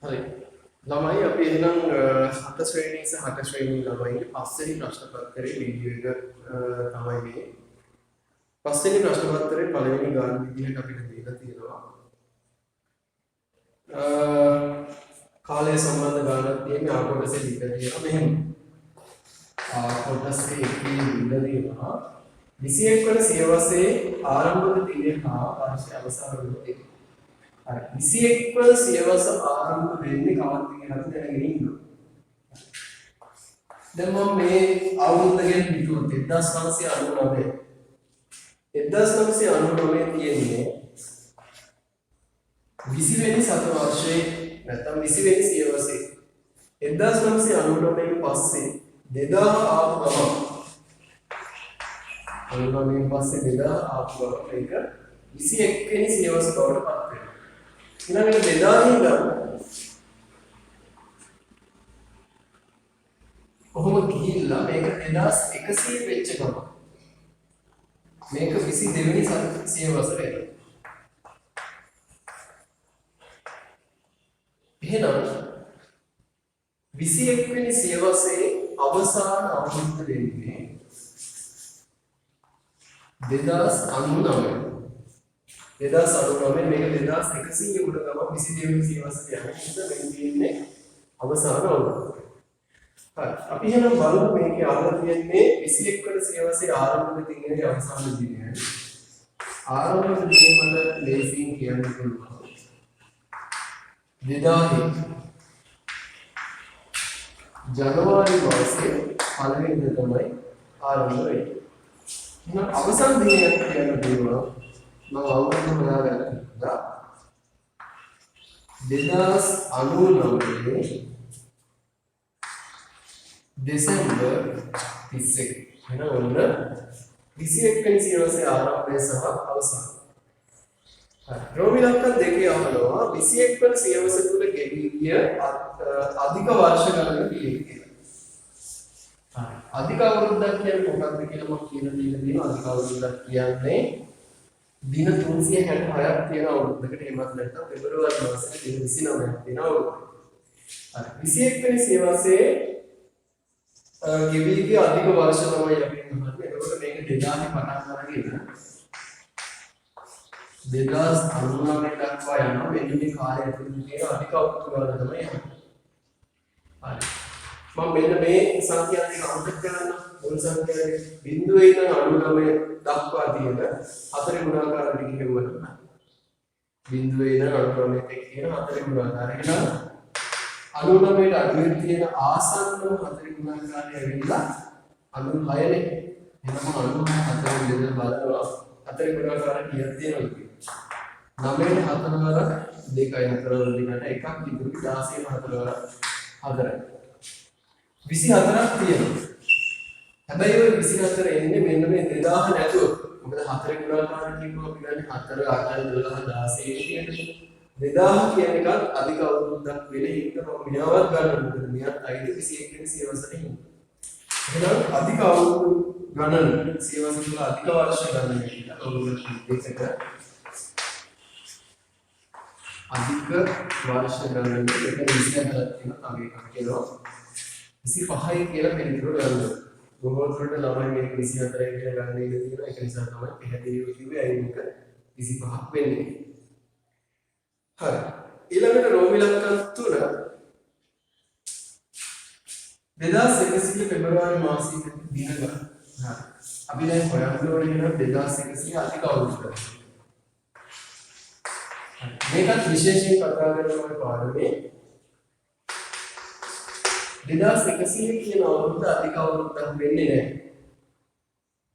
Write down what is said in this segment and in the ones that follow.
හරි. ළමයි අපි එහෙනම් හත ශ්‍රේණිය සහ හත ශ්‍රේණිය ළමයින්ගේ පස්වෙනි ප්‍රශ්න පත්‍රයේ වීඩියෝ එක තමයි මේ. පස්වෙනි ප්‍රශ්න පත්‍රයේ පළවෙනි ගාන විදිහට අපිට දීලා තියෙනවා. කාලය සම්බන්ධ ගානක් තියෙන ආ කොටසේ දීලා තියෙනවා මෙහෙම. ආ කොටසේ එකේ දීලා තියෙනවා 21 වන සියවසේ ආරම්භක දිනය හා වර්ෂයේ අවසාන දිනය. හරි 21 වන සියවස ආරම්භ වෙන්නේ කවද්ද කියලා අපි දැනගෙන ඉන්නවා. දැන් මම මේ අවුරුද්ද ගැන හිතුවොත් 1999 තියෙන්නේ 20 වෙනි සත වර්ෂයේ නැත්නම් 20 වෙනි සියවසේ 1999 පස්සේ 2000 ආපු ගමන් 99 පස්සේ 2000 ආපු ගමන් මේක 21 වෙනි සියවස බවට පත් වෙනවා. ඊළඟට 2000 ඉඳන් කොහොම ගිහිල්ලා මේක 2100 වෙච්ච ගමන් මේක 22 වෙනි සියවස වෙනවා. එහෙනම් 21 වෙනි සියවසේ අවසාන අවුරුද්ද වෙන්නේ 2099. 2099 මේක 2100 උඩ ගම 22 වෙනි සියවසට යන නිසා මේ තියෙන්නේ අවසාන අවුරුද්ද. හරි. අපි එහෙනම් බලමු මේකේ අහලා තියෙන්නේ 21 වෙනි සියවසේ ආරම්භක දිනයේ අවසාන දිනය. ආරම්භක දිනය මට ලේසියෙන් කියන්න පුළුවන්. 2000 ජනවාරි මාසයේ පළවෙනිද තමයි ආරම්භ වෙන්නේ. එහෙනම් අවසන් දිනයක් කියන්න දෙනවා. මම අවුරුදු හොයාගත්තා. 2099 දෙසැම්බර් 31. එහෙනම් ඔන්න 21 වෙනි සියවසේ ආරම්භය සහ අවසන්. රෝමිලක්කන් දෙකේ අහනවා 21 වන සියවස තුල ගෙවී ගිය අධික වර්ෂ ගණන පිළිගන්න. අධික අවුරුද්දක් කියන්නේ මොකක්ද කියලා මම කියලා දෙනවා. අධික අවුරුද්දක් කියන්නේ දින 366ක් තියෙන අවුරුද්දකට එමත් නැත්නම් පෙබරවාරි මාසයේ දින 29ක් තියෙන අවුරුද්ද. හරි 21 වෙනි සියවසේ ගෙවී ගිය අධික වර්ෂ තමයි අපි අහන්නේ. එතකොට මේක 2000 පටන් අරගෙන 2099 දක්වා යනවා. මෙන්න මේ කාලය ඇතුළත තියෙන අධික අවුරුදු ගාන තමයි යන්නේ. හරි. මම මෙන්න මේ සංඛ්‍යා දෙක අමතක කරන්න. මුල් සංඛ්‍යාවේ බිඳුවේ ඉඳන් 99 දක්වා තියෙන හතරේ ගුණාකාර ටික කියවන්න. බිඳුවේ ඉඳන් 99 එක්ක කියන හතරේ ගුණාකාරය. එහෙනම් 99ට අඩුවෙන් තියෙන ආසන්නම හතරේ ගුණාකාරය ඇවිල්ලා 96නේ. එහෙනම් 96 හතරෙන් බෙදලා බලනවා. හතරේ ගුණාකාරය කීයක් තියෙනවද කියලා. 9 4 වරක් 2යි 4 වර දෙකට එකක් ඉතුරු 16 4 වරක් 4යි 24ක් තියෙනවා. හැබැයි ඔය 24 එන්නේ මෙන්න මේ 2000 නැතුව. මොකද 4 ගුණාකාරය කියපුවම අපි ගන්නේ 4 8 12 16 කියන්නේ. 2000 කියන එකත් අධික අවුරුද්දක් වෙන හින්දා මම මෙයාවත් ගන්න මොකද මෙයාත් අයිති 21 වෙනි සියවසට හින්දා. එහෙනම් අධික අවුරුදු ගණන සියවස තුළ අධික වර්ෂ ගණන කියලා ඔයගොල්ලෝ දෙකට අධික වර්ෂ ගණන එක 24ක් තියෙනවා. තව එකක් කියනවා 25යි කියලා පිළිතුරු ගන්නවා. බොහෝ දුරට ළමයි මේක 24යි කියලා ගන්න ඉඩ තියෙනවා. ඒක නිසා තමයි පැහැදිලිව කිව්වේ අයි මේක 25ක් වෙන්නේ. හරි. ඊළඟට රෝමිලක්කන් 3 2100 පෙබරවාරි මාසයේ දින ගන්න. හරි. අපි දැන් හොයන්න ඕනේ නම් 2100 අධික අවුරුද්දක්. මේකත් විශේෂයෙන් කතා කරනවා පාඩමේ 2100 කියන අවුරුද්ද අධික අවුරුද්දක් වෙන්නේ නැහැ.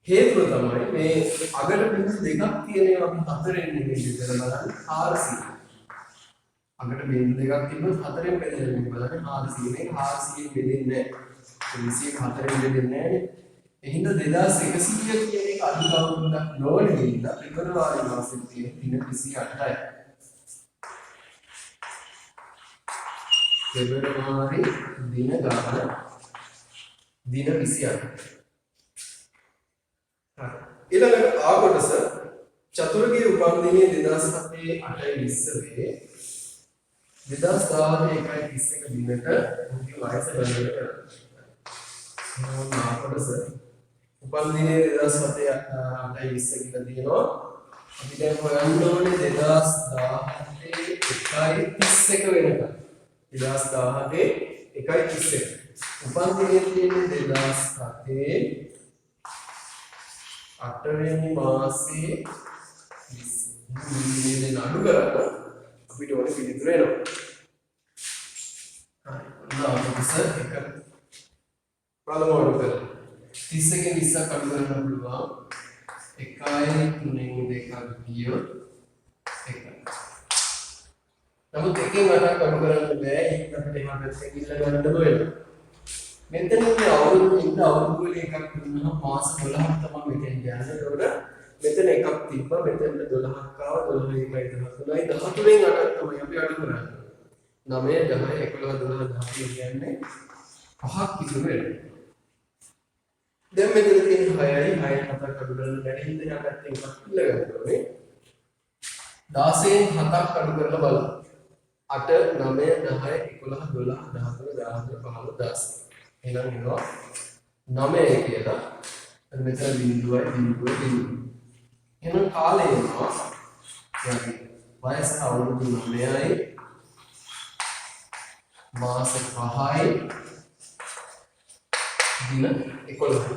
හේතුව තමයි මේ අගට බිඳු දෙකක් තියෙනවා අපි හතරෙන් නෙමෙයි බෙදලා බලන්න 400. අගට බිඳු දෙකක් තිබ්බොත් හතරෙන් බෙදලා බලන්න 400. මේක 400න් බෙදෙන්නේ නැහැ. 24න් බෙදෙන්නේ නැහැ. එහෙනම් 2100 කියන එක අධික අවුරුද්දක් නොවන හින්දා පෙබරවාරි මාසෙත් තියෙන දින 28යි. පෙබරවාරි දින ගාන දින 28. ඊළඟට ආ කොටස චතුරගේ උපන්දිනයේ 2007 8 20 වේ 2010 එකයි 31 දිනට උන්ගේ වයස ගණනය කරනවා. කොටස උපන් දිනේ 2007 8යි 20 කියලා තියෙනවා. අපි දැන් හොයන්න ඕනේ 2017 1යි 31 වෙනකම්. 2017 1යි 31. උපන් දිනේ තියෙන්නේ 2007 8 වෙනි මාසයේ 20 දිනේ නඩු කරලා අපිට ඕනේ පිළිතුර එනවා. හරි. කොටස 1 පළමු අඩු කරලා 30 ගෙන් 20ක් අඩු කරන්න පුළුවන්. 1යි 3න් 2ක් ගියොත් 1යි. නමුත් 1න් 8ක් අඩු කරන්න බෑ. ඒක අපිට එහා පැත්තෙන් ඉල්ල ගන්න වෙනවා. මෙතන ඉන්නේ අවුරුදු වල එකක් දුන්නා මාස 12ක් තමයි මෙතෙන් යන්නේ. ඒකට මෙතන එකක් තිබ්බා. මෙතන 12ක් ආවා. 12 එකයි 13යි 13න් 8ක් තමයි අපි අඩු කරන්නේ. 9 10 11 12 13 කියන්නේ පහක් ඉතුරු වෙනවා. දැන් මෙතන තියෙන 6යි 6න් 7ක් අඩු කරන්න බැරි හින්දා යා පැත්තෙන් එකක් ඉල්ල ගන්න ඕනේ. 16න් 7ක් අඩු කරලා බලන්න. 8 9 10 11 12 13 14 15 16 එහෙනම් එනවා 9 කියලා. මෙතන බිඳුවයි. එහෙනම් කාලය එනවා. يعني වයස අවුරුදු 9යි මාස 5යි දින 11යි කියලා.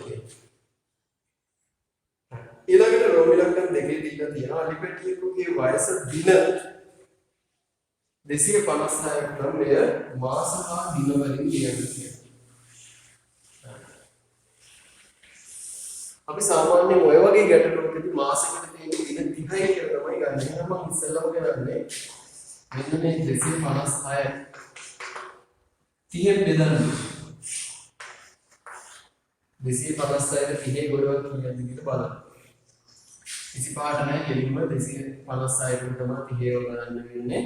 ඊළඟට රෝම ඉලක්කම් දෙකේ දීලා තියෙනවා අලිපැටියෙකුගේ වයස දින 256ක් නම් මෙය මාස හා දින වලින් ලියන්න කියලා. අපි සාමාන්‍යයෙන් ඔය වගේ ගැටලුවකදී මාසෙකට තියෙන දින 30යි කියලා තමයි ගන්න. එහෙනම් මම ඉස්සෙල්ලාම කරන්නේ මෙන්න මේ 256 30න් බෙදන්න. 256 30 ගොඩක් කියන්නේ කියලා බලන්න. 25ට නෑ කෙලින්ම 256 ට තමයි 30 ගණන් වෙන්නේ.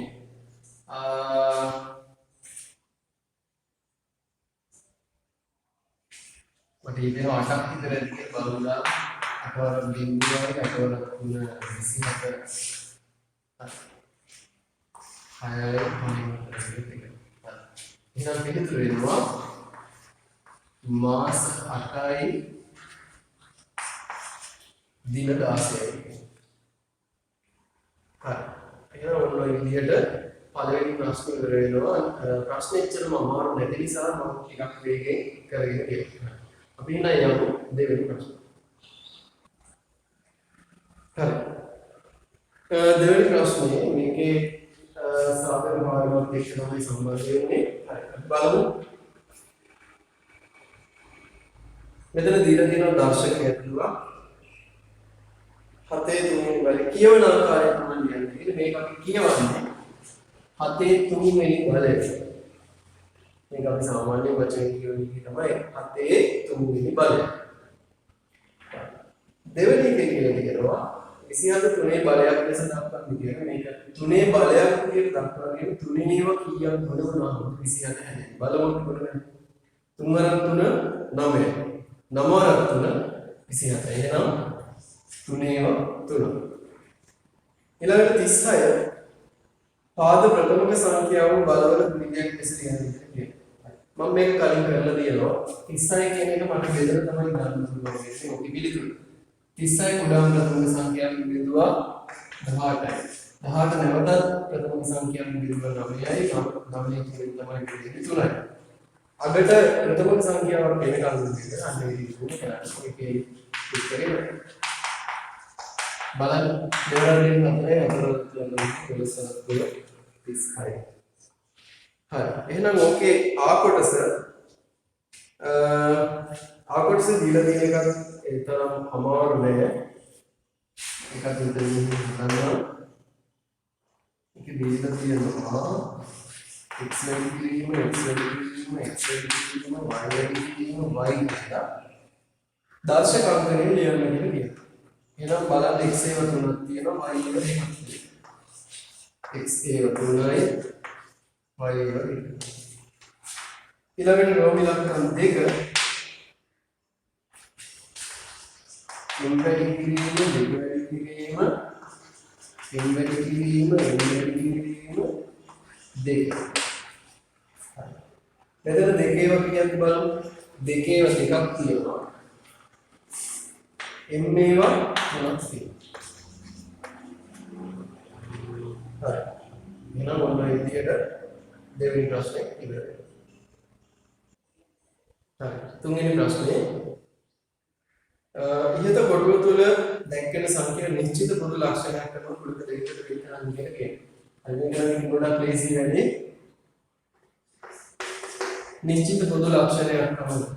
මට ඉතින් 8ක් විතර ඇති කියලා බලුණා. 8 වර බිඳුවයි 8 වර 3 24 එහෙනම් පිළිතුර වෙනවා මාස 8යි දින 16යි. හරි. එහෙනම් ඔන්න ඔය විදිහට පළවෙනි ප්‍රශ්නේ ඉවර වෙනවා. ප්‍රශ්නේ එච්චරම අමාරු නැති නිසා මම ටිකක් වේගෙන් කරගෙන ගියා. අපි ඉන්න යමු දෙවෙනි ප්‍රශ්න. හරි. දෙවෙනි ප්‍රශ්නේ මේකේ සාධක භාගවත් එක්ක තමයි සම්බන්ධ වෙන්නේ. හරි. බලමු. මෙතන දීලා තියෙන දර්ශකය ඇතුළත 7 3 වල කියවන ආකාරය තමයි ලියන්නේ. ඉතින් මේක අපි කියවන්නේ 7 3 වෙනි බලය. මේක අපි සාමාන්‍ය වචන කියන එක තමයි 7 3 වෙනි බලය. දෙවෙනි එක කියලා කියනවා 27 3 බලයක් ලෙස දක්වන්නේ කියන්නේ මේක 3 බලයක් විදිහට දක්වන්නේ 3 නේව කීයක් ගොඩවනවා 27 හැදෙන්නේ. බලමු කොටගෙන 3 වරක් 3 9. 9 වරක් 3 27. එහෙනම් 3 3. ඊළඟට 36 පාද ප්‍රථමක සංඛ්‍යාව බලවල ගුණිතයක් ලෙස ලියන්නේ. මම මේක කලින් කරලා තියෙනවා 36 කියන එක මට බෙදලා තමයි ගන්න පුළුවන් වෙන්නේ. ඔක පිළිතුරු 36 කුඩාම ප්‍රථම සංඛ්‍යාවෙන් බෙදුවා 18යි. 18 නැවතත් ප්‍රථම සංඛ්‍යාවෙන් බෙදුවා 9යි. 9 කියන තමයි බෙදෙන්නේ 3යි. අගට ප්‍රථම සංඛ්‍යාවක් වෙන කලින් බෙදලා අන්න විදිහට කරන්නේ. ඒකේ උත්තරේ බලන්න දෙවරෙන් අතරේ අතරත් යන කොලසක් තුල 36. හරි. එහෙනම් ඕකේ ආ කොටස දීලා තියෙන එකත් ඒ තරම් අමාරු නෑ. එකක් විතරින් ගන්නවා. ඒක දීලා තියෙනවා x වැඩි කිරීම y වැඩි කිරීම y කියලා දර්ශකාංකණය ලියන්න කියලා කියනවා. එහෙනම් බලන්න x ඒව තුනක් තියෙනවා y ඒව දෙකක් තියෙනවා. x ඒව 3යි y ඒව 2යි. ඊළඟට රෝම ඉලක්කම් 2 m වැඩි කිරීම 2 වැඩි කිරීම n වැඩි කිරීම n වැඩි කිරීම දෙක. මෙතන දෙකේව කියන්නේ බලමු. දෙකේව දෙකක් තියෙනවා. m ඒවා තුනක් තියෙනවා. හරි. එහෙනම් ඔන්න ඔය විදිහට දෙවෙනි ප්‍රශ්නේ ඉවර වෙනවා. හරි. තුන්වෙනි ප්‍රශ්නේ ඉහත කොටුව තුළ දැක්වෙන සංඛ්‍යා නිශ්චිත පොදු ලක්ෂණයක් කරන කුලක දෙකකට වෙන් කරන්න කියලා කියනවා. අද මේක ගොඩක් ලේසි වැඩි. නිශ්චිත පොදු ලක්ෂණයක් තමයි.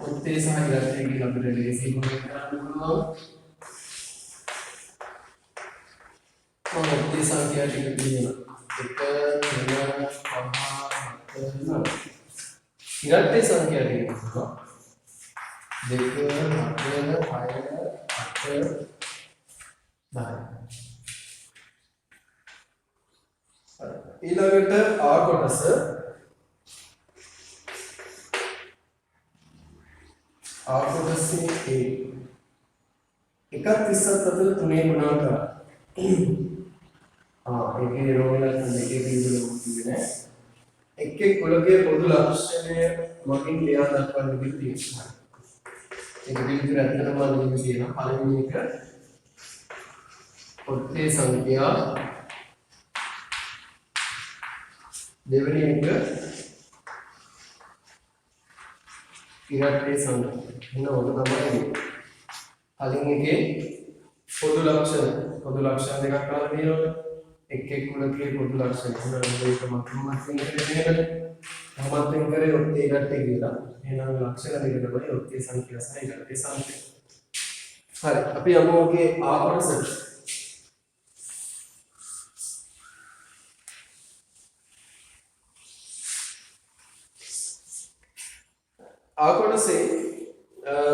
ඔත්තේ සහ ඉලක්කයේ කියලා අපිට ලේසි මොකක්ද කරන්න පුළුවන්? ඔත්තේ සංඛ්‍යා ටික තියෙනවා. 1 2 3 4 5 ඉලක්කයේ සංඛ්‍යා ටික තියෙනවා. 2 4 6 8 10 ඊළඟට ආ කොටස A එකක් 30ක් අතර තුනේ ගුණාකාර ඒකේ රෝල දෙකේ පිළිබඳව කියන්නේ එක් එක් කුලකයේ පොදු ලක්ෂණය මගින් ලියා දක්වන්න තියෙනවා. ඒක පිළිතුර ඇත්තටම මෙන්න කියනවා. පළවෙනි එක ඔත්තේ සංඛ්‍යා, දෙවෙනි එක ඉරට්ටේ සංඛ්‍යා. එන්න ඕක තමයි. කලින් එකේ පොදු ලක්ෂණ දෙකක් ගන්න තියෙනවා. එක් එක් කුලකයේ පොදු ලක්ෂණ. එහෙනම් මේක මතකයෙන් කරේ මතකයෙන් කරේ ඔත්තේ ඉරට්ටේ කියලා. එහෙනම් ලක්ෂණ දෙක තමයි ඔත්තේ සංඛ්‍යා සහ ඉරට්ටේ සංඛ්‍යා. හරි. අපි යමු ඔකේ ආ කොටසට. ආ කොටසේ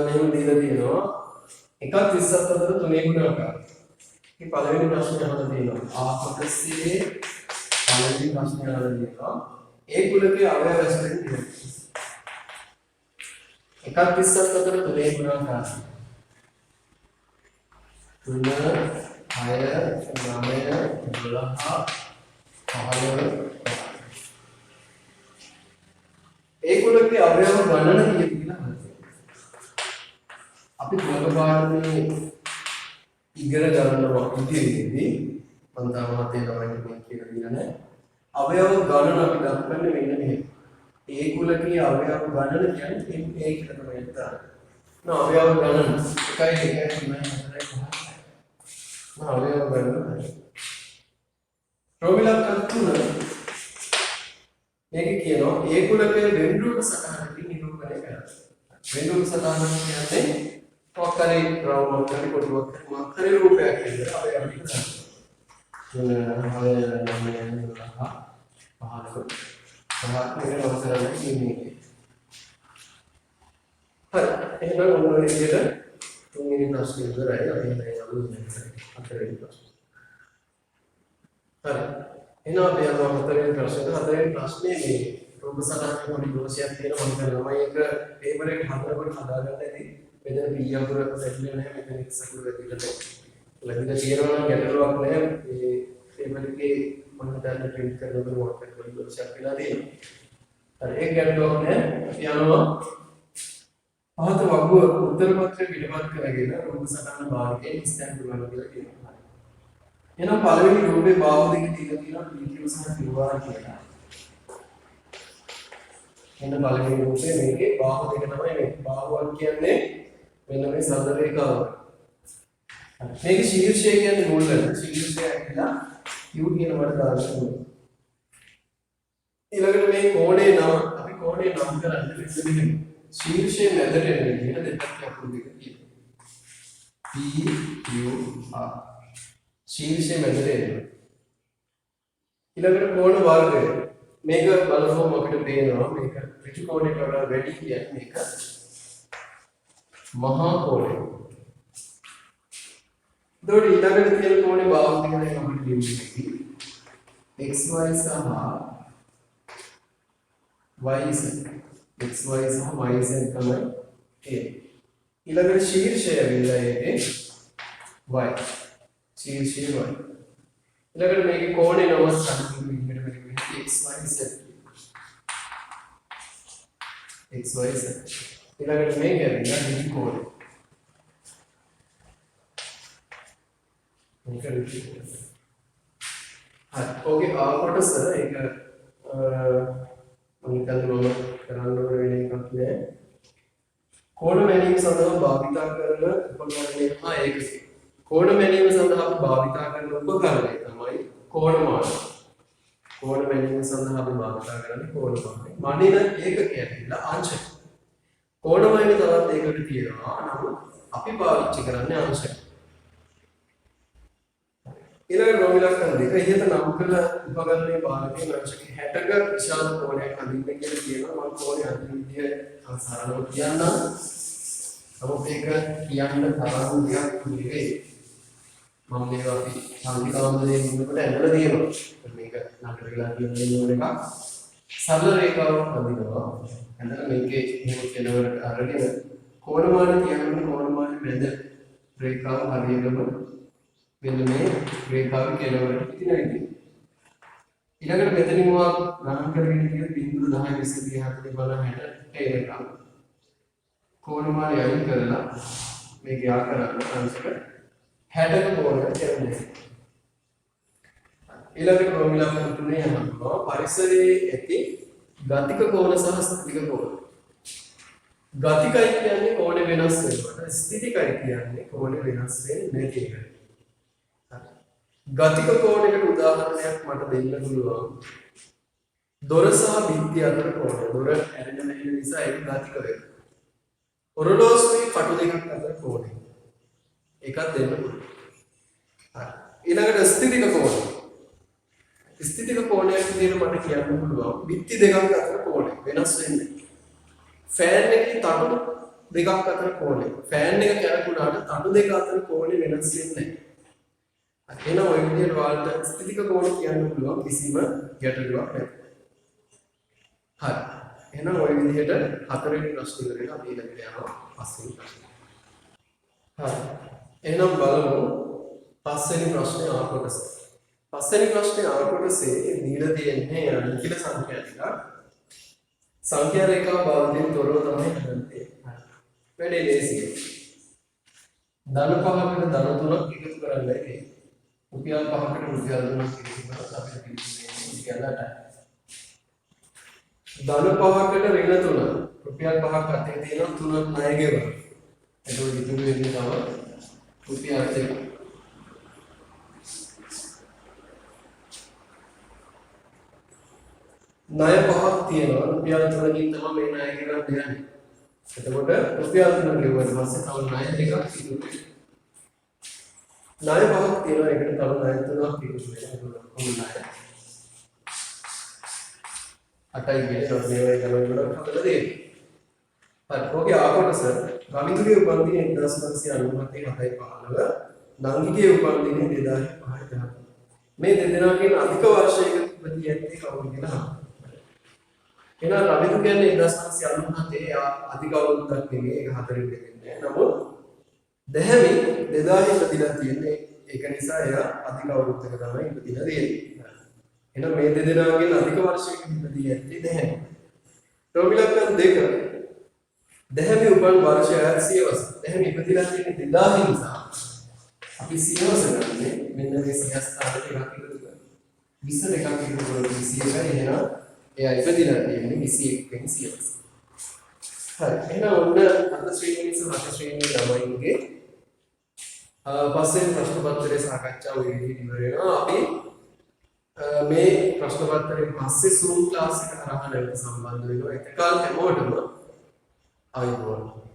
මෙහෙම දීලා තියෙනවා. එකක් 30ක් අතර තුනේ ගුණාකාර. මේ පළවෙනි ප්‍රශ්නේ අහලා තියෙනවා. ආ කොටසේ පළවෙනි ප්‍රශ්නේ අහලා තියෙනවා. ඒ කුලකයේ අවයව රැසෙන් තියෙනවා. එකක් 30ක් අතර තුනේ ගුණාකාර. 3 6 9 12 15 ඒ කුලකයේ අවයව ගණන කීයද කියලා අහලා අපි කුලක පාඩමේ ඉගෙන ගන්නවා ඉතිරිදී මම තාමත් ඒ ළමයින්ට මේ කියලා දෙන්නේ නැහැ. අවයව ගණන අපි දක්වන්නේ මෙන්න මෙහෙම. ඒ කුලකයේ අවයව ගණන කියන්නේ මේ කියලා තමයි හිතන්නේ. අවයව ගණන 1 2 3 4 5 අවයව ගණන. ප්‍රෝමිලක් තුන මේක කියනවා ඒ කුලකයේ වෙන් රූප සටහනකින් නිරූපණය කරනවා. වෙන් රූප සටහන කියන්නේ ඔක්කරේ රවුමක් කරේ කොටුවක් කරේ රූපයක් කියලා අපි අපිට ගන්නවා. හරි එහෙනම් ඔන්න ඔය විදිහට තුන්වෙනි ප්‍රශ්නේ ඉවරයි. අපි දැන් යමු හතරවෙනි ප්‍රශ්නේ. හරි. එහෙනම් අපි යමු හතරවෙනි ප්‍රශ්නෙට. හතරවෙනි ප්‍රශ්නේ මේ රූප සටහනේ පොඩි දෝෂයක් තියෙනවා. මම හිතනවා ළමයි එක පේපර් එක හතරකට හදාගන්න ඇති. මෙතන P අකුරක් සැකලේ නැහැ. මෙතන X අකුර ඇතුළට ලැබිලා තියෙනවා නම් ගැටලුවක් නැහැ. මේ පේපර් එකේ මොන දාන්න print කරනකොට මොකක්ද පොඩි දෝෂයක් වෙලා තියෙනවා. හරි ඒක ගැටලුවක් නැහැ. අපි යනවා පහත වගුව උත්තර පත්‍රය පිටපත් කරගෙන රූප සටහන භාගයෙන් ස්ථාන කරනවා කියලා කියනවා. එහෙනම් පළවෙනි රූපේ බාහුව දෙක තියෙනවා PQ සහ QR කියලා. එහෙනම් පළවෙනි රූපේ මේකේ බාහුව දෙක තමයි මේ. බාහුවක් කියන්නේ මෙන්න මේ සඳ රේඛාව. මේක ශීර්ෂය කියන්නේ මුල. ශීර්ෂය කියලා Q කියන වල දාන්න ඕනේ. ඊළඟට මේ කෝණේ නම අපි කෝණේ නම් කරන්නේ මෙන්න ශීර්ෂයේ මැදට එන විදිහට දෙපැත්ත අකුරු දෙක තියෙනවා. P Q R ශීර්ෂයේ මැදට එනවා. ඊළඟට කෝණ වර්ගය. මේක බලපුවම අපිට පේනවා මේක ත්‍රිකෝණයට වඩා වැඩි කියන්නේ මේක මහා කෝණය. ඒතකොට ඊළඟට තියෙන කෝණේ බාහුව දෙක තමයි අපිට දෙන්නේ. XY සහ YZ XY සහ YZ තමයි ඒ. ඊළඟට ශීර්ෂය වෙලා ඒකේ Y. ශීර්ෂය Y. ඊළඟට මේකේ කෝණේ නම සම්පූර්ණ විදිහට මෙතන XYZ XYZ ඊළඟට මේක ඇවිල්ලා ඩි කෝණය මේක ඩි කෝණය හරි ඕකේ කොටස ඒක මම හිතන්නේ කරන්න ඕන වෙන එකක් නෑ කෝණ මැනීම සඳහා භාවිතා කරන උපකරණය ඒකයි කෝණ මැනීම සඳහා අපි භාවිතා කරන උපකරණය තමයි කෝණමාන. කෝණ මැනීම සඳහා අපි භාවිතා කරන්නේ කෝණමානයි. මඩින ඒකකය ඇවිල්ලා අංශක. කෝණමානයේ තවත් ඒකක තියෙනවා. නමුත් අපි පාවිච්චි කරන්නේ අංශක. ඊළඟ නොමිලක්කන් දෙක ඉහත නම් කළ උපකරණයේ භාවිතයෙන් අංශක 60ක විශාල කෝණයක් අඳින්න කියලා කියනවා. මම කෝණය අඳින විදිය අසාරව කියන්නම්. නමුත් ඒක කියන්න තරම් දෙයක් නෙවෙයි. මම මේක අපි සංකීර්ණවලින් ඉන්නකොට ඇඳලා තියෙනවා. මේක නතර වෙලා කියන ඕන එකක්. සරල රේඛාවක් අඳිනවා. ඇඳලා මේකේ එහෙම කෙලවරට අරගෙන කෝණමාන කියන්නේ කෝණමාන මැද රේඛාව හරියටම මෙන්න මේ රේඛාවේ කෙලවරට පිටින විදිහ. ඊළඟට මෙතනින් වා ගණන් කරගෙන කියන බිංදු 10 20 30 40 50 60 ඒ රේඛාව. කෝණමාන යයින් කරලා මේක යා කරන්න අංශක 60ක කෝණයක් කියන්නේ. ඊළඟට ප්‍රමිලාකරණ තුනේ යනවා පරිසරයේ ඇති ගතික කෝණ සහ ස්ථිතික කෝණ. ගතිකයි කියන්නේ කෝණ වෙනස් වෙනකොට ස්ථිතිකයි කියන්නේ කෝණ වෙනස් වෙන්නේ නැති එක. ගතික කෝණයකට උදාහරණයක් මට දෙන්න පුළුවන්. දොර සහ බිත්ති අතර කෝණය. දොර ඇරෙන නැති නිසා ඒක ගතික වෙනවා. ඔරලෝසුවේ කටු දෙකක් අතර කෝණය. එකක් දෙන්න පුළුවන්. හරි. ඊළඟට ස්ථිතික කෝණය. ස්ථිතික කෝණයක් විදිහට මට කියන්න පුළුවන්. බිත්ති දෙකක් අතර කෝණය වෙනස් වෙන්නේ. ෆෑන් එකේ තටු දෙකක් අතර කෝණය. ෆෑන් එක කැරකුණාට තටු දෙක අතර කෝණය වෙනස් වෙන්නේ නැහැ. එහෙනම් ඔය විදිහට ඔයාලට ස්ථිතික කෝණ කියන්න පුළුවන් කිසිම ගැටලුවක් නැහැ. හරි. එහෙනම් ওই විදිහට හතරවෙනි ප්‍රශ්නේ ඉවරලා අපි ඊළඟට යනවා පස්වෙනි ප්‍රශ්නේ. හරි. එහෙනම් බලමු පස්වෙනි ප්‍රශ්නේ ආ කොටස. පස්වෙනි ප්‍රශ්නේ ආ කොටසේ දීලා තියෙන්නේ නිඛිල සංඛ්‍යා ටික. සංඛ්‍යා රේඛාව භාවිතයෙන් තොරව තමයි හදන්නේ. වැඩේ ලේසියි. ධන 5කට ධන 3ක් එකතු කරන්නයි තියෙන්නේ. රුපියල් 5කට රුපියල් 3ක් එකතු කරලා අපිට පිළිගන්නේ කියලා. ධන 5කට ඍණ 3 රුපියල් 5ක් අතේ තියෙනවා 3ක් ණය ගෙවනවා. ඒක ඉතුරු වෙන්නේ තව රුපියල් 2. ණය 5ක් තියෙනවා රුපියල් 3කින් තමයි මේ ණය ගෙවන්න දෙන්නේ. එතකොට රුපියල් 3 ගෙවුවට පස්සේ තව ණය දෙකක් ඉතුරු වෙනවා. ණය 5ක් තියෙනවා ඒකට තව ණය 3ක් ඉතුරු වෙනවා. කොහොමද ණය 8යි කියන්නේ මේවයි තමයි ගොඩක් හදලා දෙන්නේ. හරි. ඔගේ ආකොටස ගණිතයේ උපන්දිනේ 1997 7/15 නංගිගේ උපන්දිනේ 2005 මේ දෙදෙනාගෙන් අධික වර්ෂයක ඉපදී ඇත්තේ කවුද කියලා අහනවා. එහෙනම් රවිදු කියන්නේ 1997 අධික අවුරුද්දක් නෙමෙයි ඒක 4 දෙන්නේ. නමුත් දැහැමි 2000 ඉපදිලා තියෙන්නේ ඒක නිසා එයා අධික අවුරුද්දක තමයි ඉපදිලා තියෙන්නේ. එහෙනම් මේ දෙදෙනාගෙන් අධික වර්ෂයක ඉපදී ඇත්තේ දැහැමි. රෝමිලක්කන් දෙක දැහැමි උපන් වර්ෂය සියවස. දැහැමි ඉපදිලා තියෙන්නේ 2000 නිසා අපි සියවස ගන්නේ මෙන්න මේ සියස්ථාන දෙකක් එකතු කරලා 22ක් එකතු කරලා 21යි එහෙනම් එයා ඉපදිලා තියෙන්නේ 21 වෙනි සියවස. හරි. එහෙනම් ඔන්න අද ශ්‍රේණියේ සහ අට ශ්‍රේණියේ ළමයින්ගේ පස්වෙනි ප්‍රශ්න පත්‍රයේ සාකච්ඡාව ඔය විදිහට ඉවර වෙනවා. අපි මේ ප්‍රශ්න පත්‍රයෙන් පස්සේ Zoom ක්ලාස් එක කරා නැවත සම්බන්ධ වෙනවා. ඒක කාල හැමෝටම ආයුබෝවන්.